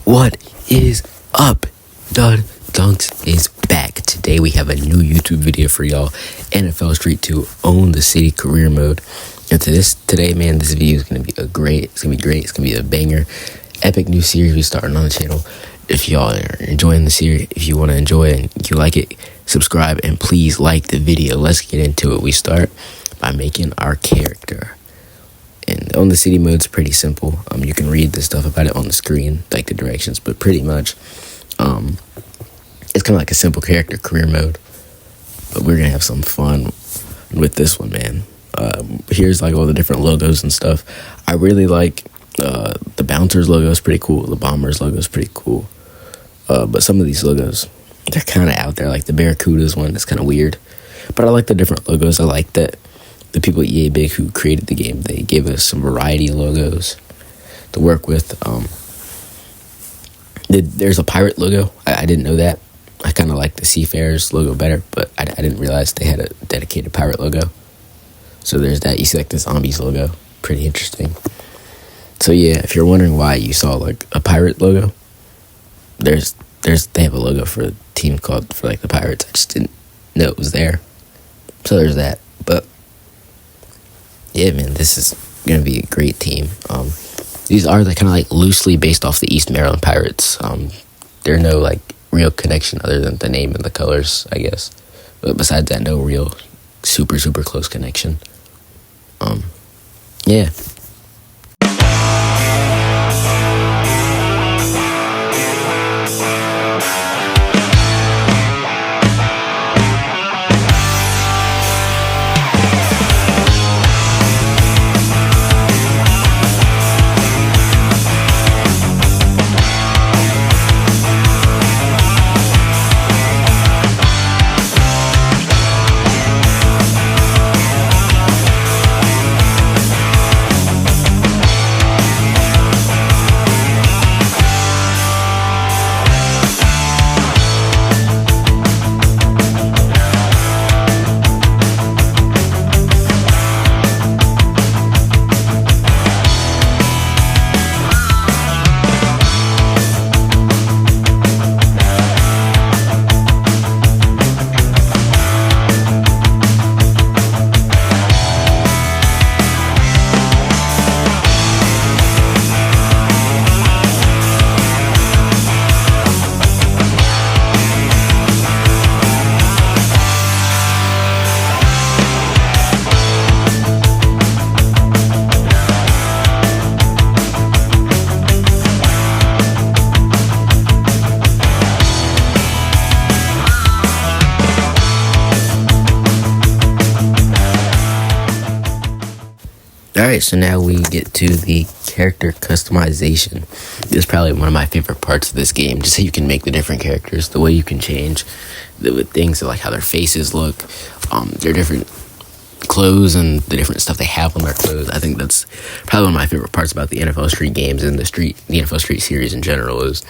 What is up? Dudunkz is back. Today we have a new YouTube video for y'all. NFL Street 2 Own the City Career Mode. And today, man, this video is gonna be great. It's gonna be a banger, epic new series we starting on the channel. If y'all are enjoying the series, if you want to enjoy it and you like it, subscribe and please like the video. Let's get into it. We start by making our character. And on the city mode's pretty simple. You can read the stuff about it on the screen, like the directions, but pretty much, it's kind of like a simple character career mode. But we're gonna have some fun with this one, man. Here's like all the different logos and stuff. I really like the Bouncers logo is pretty cool. The Bombers logo is pretty cool. But some of these logos, they're kind of out there. Like the Barracudas one is kind of weird. But I like the different logos. I like that the people at EA Big who created the game, they gave us some variety of logos to work with. There's a pirate logo. I didn't know that. I kind of like the Seafarers logo better, but I didn't realize they had a dedicated pirate logo. So there's that. You see like the Zombies logo. Pretty interesting. So yeah, if you're wondering why you saw like a pirate logo, they have a logo for a team called for like the Pirates. I just didn't know it was there. So there's that. But yeah, man, this is gonna be a great team. These are kind of like loosely based off the East Maryland Pirates. There's no like real connection other than the name and the colors, I guess. But besides that, no real super close connection. Yeah. Alright, so now we get to the character customization. This is probably one of my favorite parts of this game, just so you can make the different characters, the way you can change the things like how their faces look, their different clothes and the different stuff they have on their clothes. I think that's probably one of my favorite parts about the NFL Street games and the NFL Street series in general is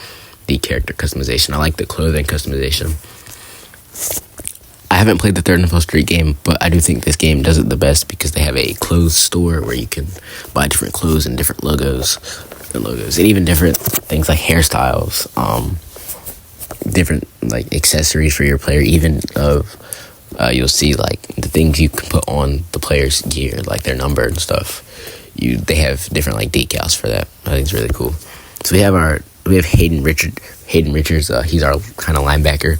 the character customization. I like the clothing customization. I haven't played the third NFL Street game, but I do think this game does it the best because they have a clothes store where you can buy different clothes and different logos, and even different things like hairstyles, different like accessories for your player. Even you'll see like the things you can put on the player's gear, like their number and stuff. They have different like decals for that. I think it's really cool. So we have Hayden Richards. He's our kind of linebacker.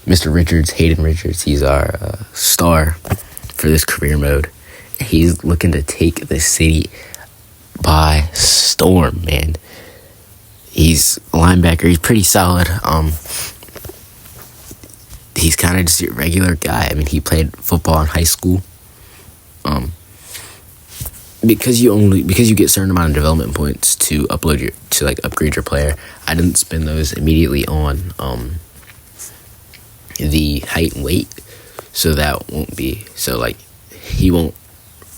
Mr. Richards, Hayden Richards, he's our star for this career mode. He's looking to take the city by storm, man. He's a linebacker. He's pretty solid. He's kind of just a regular guy. I mean, he played football in high school. Because you get a certain amount of development points to upgrade your player. I didn't spend those immediately on the height and weight, so that won't be he won't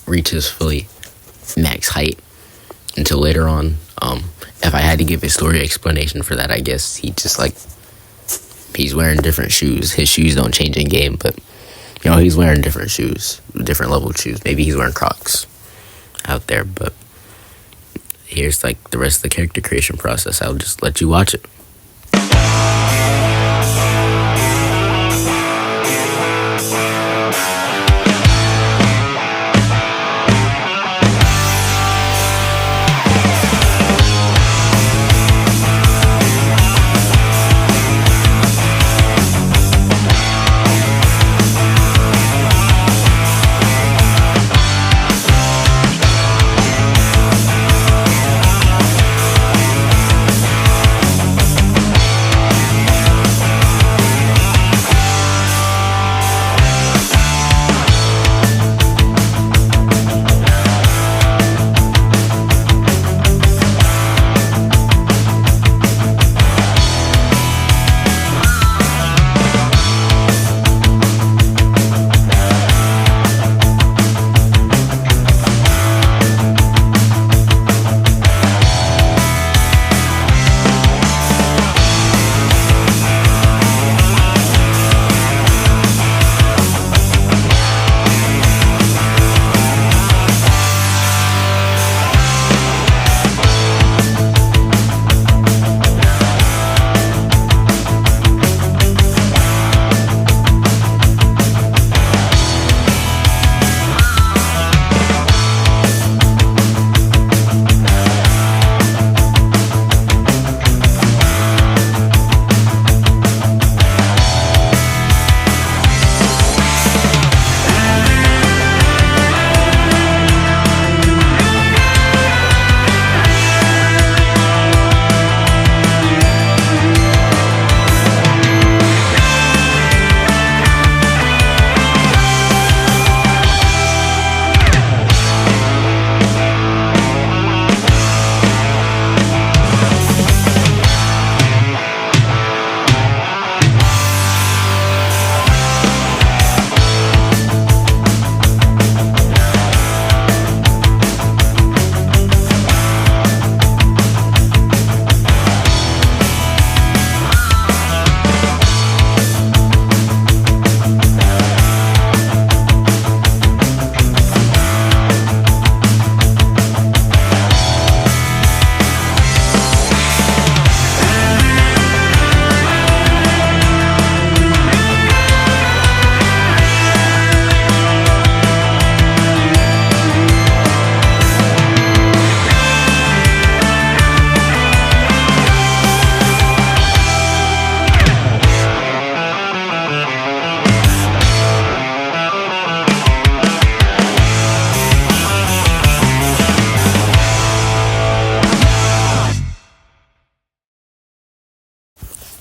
reach his fully max height until later on. If I had to give a story explanation for that, I guess he's wearing different shoes. His shoes don't change in game, but he's wearing different shoes, different level shoes. Maybe he's wearing Crocs out there, but here's like the rest of the character creation process. I'll just let you watch it.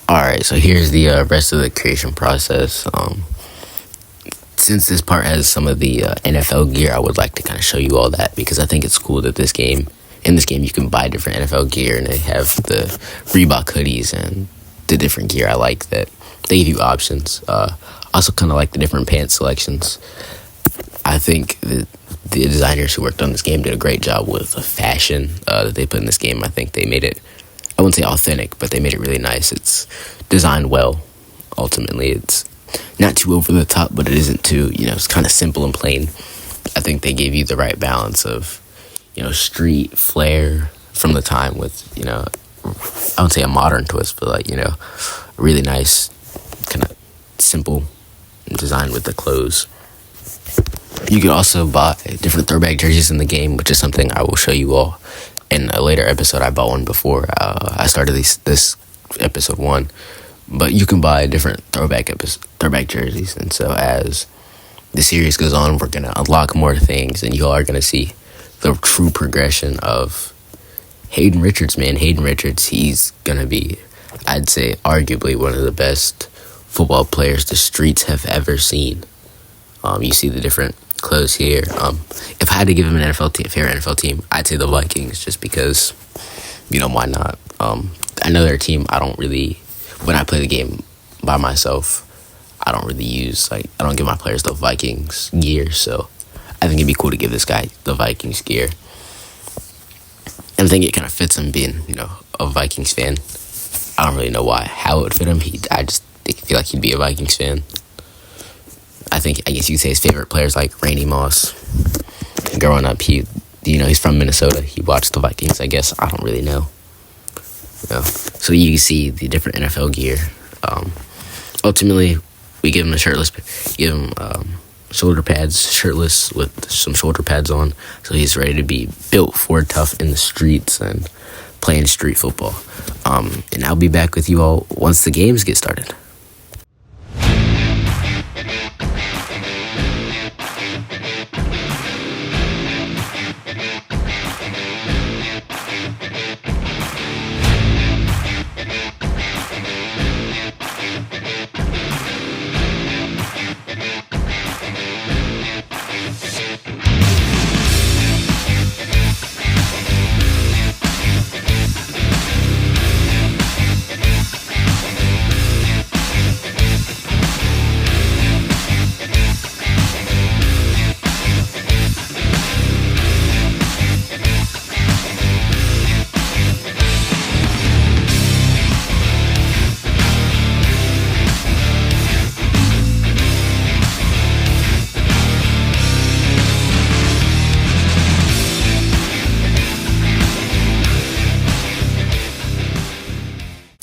Alright, so here's the rest of the creation process. Since this part has some of the NFL gear, I would like to kind of show you all that, because I think it's cool that in this game you can buy different NFL gear, and they have the Reebok hoodies and the different gear. I like that they give you options. Also kind of like the different pants selections. I think the designers who worked on this game did a great job with the fashion that they put in this game. I think they made it, I wouldn't say authentic, but they made it really nice. It's designed well. Ultimately, it's not too over the top, but it isn't too, it's kind of simple and plain. I think they gave you the right balance of, street flair from the time with, I wouldn't say a modern twist, but like, a really nice, kind of simple design with the clothes. You could also buy different throwback jerseys in the game, which is something I will show you all in a later episode. I bought one before I started this episode 1. But you can buy different throwback jerseys, and so as the series goes on, we're going to unlock more things, and you all are going to see the true progression of Hayden Richards, man. Hayden Richards, he's going to be, I'd say, arguably one of the best football players the streets have ever seen. You see the different clothes here. If I had to give him an favorite NFL team, I'd say the Vikings, just because, why not? I know their team, when I play the game by myself, I don't really I don't give my players the Vikings gear, so I think it'd be cool to give this guy the Vikings gear. And I think it kind of fits him being, a Vikings fan. I don't really know how it would fit him. I just feel like he'd be a Vikings fan. I guess you could say his favorite players like Randy Moss. Growing up, he he's from Minnesota. He watched the Vikings, I guess. I don't really know. So you see the different NFL gear. Ultimately, we give him a shirtless, shoulder pads, shirtless with some shoulder pads on, so he's ready to be built for tough in the streets and playing street football. And I'll be back with you all once the games get started.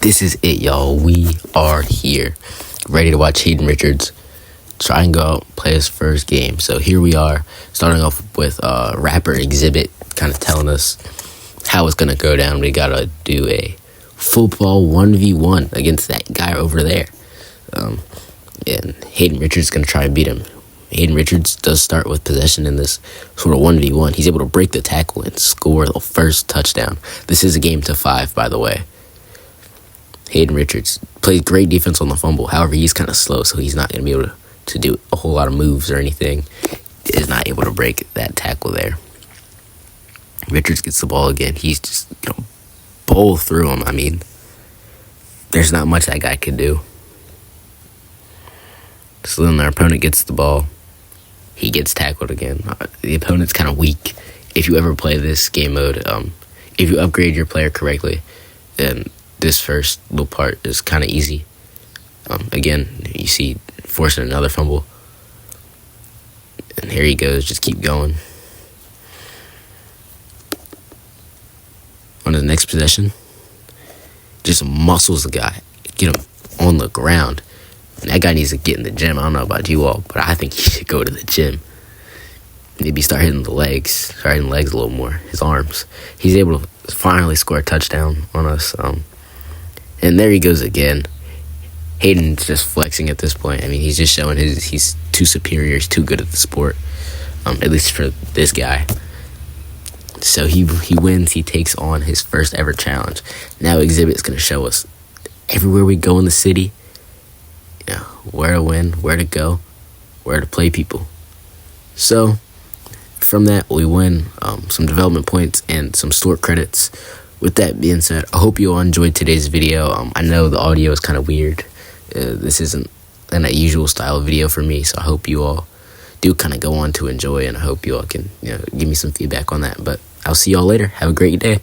This is it, y'all. We are here, ready to watch Hayden Richards try and go out and play his first game. So here we are, starting off with rapper Exhibit kind of telling us how it's going to go down. We got to do a football 1v1 against that guy over there. And Hayden Richards is going to try and beat him. Hayden Richards does start with possession in this sort of 1v1. He's able to break the tackle and score the first touchdown. This is a game to 5, by the way. Hayden Richards plays great defense on the fumble. However, he's kind of slow, so he's not going to be able to do a whole lot of moves or anything. Is not able to break that tackle there. Richards gets the ball again. He's just bowl through him. I mean, there's not much that guy could do. So then our opponent gets the ball. He gets tackled again. The opponent's kind of weak. If you ever play this game mode, if you upgrade your player correctly, then this first little part is kind of easy. Again, you see forcing another fumble. And here he goes, just keep going. On the next possession, just muscles the guy. Get him on the ground. And that guy needs to get in the gym. I don't know about you all, but I think he should go to the gym. Maybe start hitting the legs. Start hitting the legs a little more. His arms. He's able to finally score a touchdown on us. And there he goes again. Hayden's just flexing at this point. I mean, he's just showing he's too superior. He's too good at the sport, at least for this guy. So he wins. He takes on his first ever challenge. Now Exhibit's going to show us everywhere we go in the city, where to win, where to go, where to play people. So from that, we win some development points and some store credits. With that being said, I hope you all enjoyed today's video. I know the audio is kind of weird. This isn't an usual style video for me, so I hope you all do kind of go on to enjoy, and I hope you all can give me some feedback on that. But I'll see y'all later. Have a great day.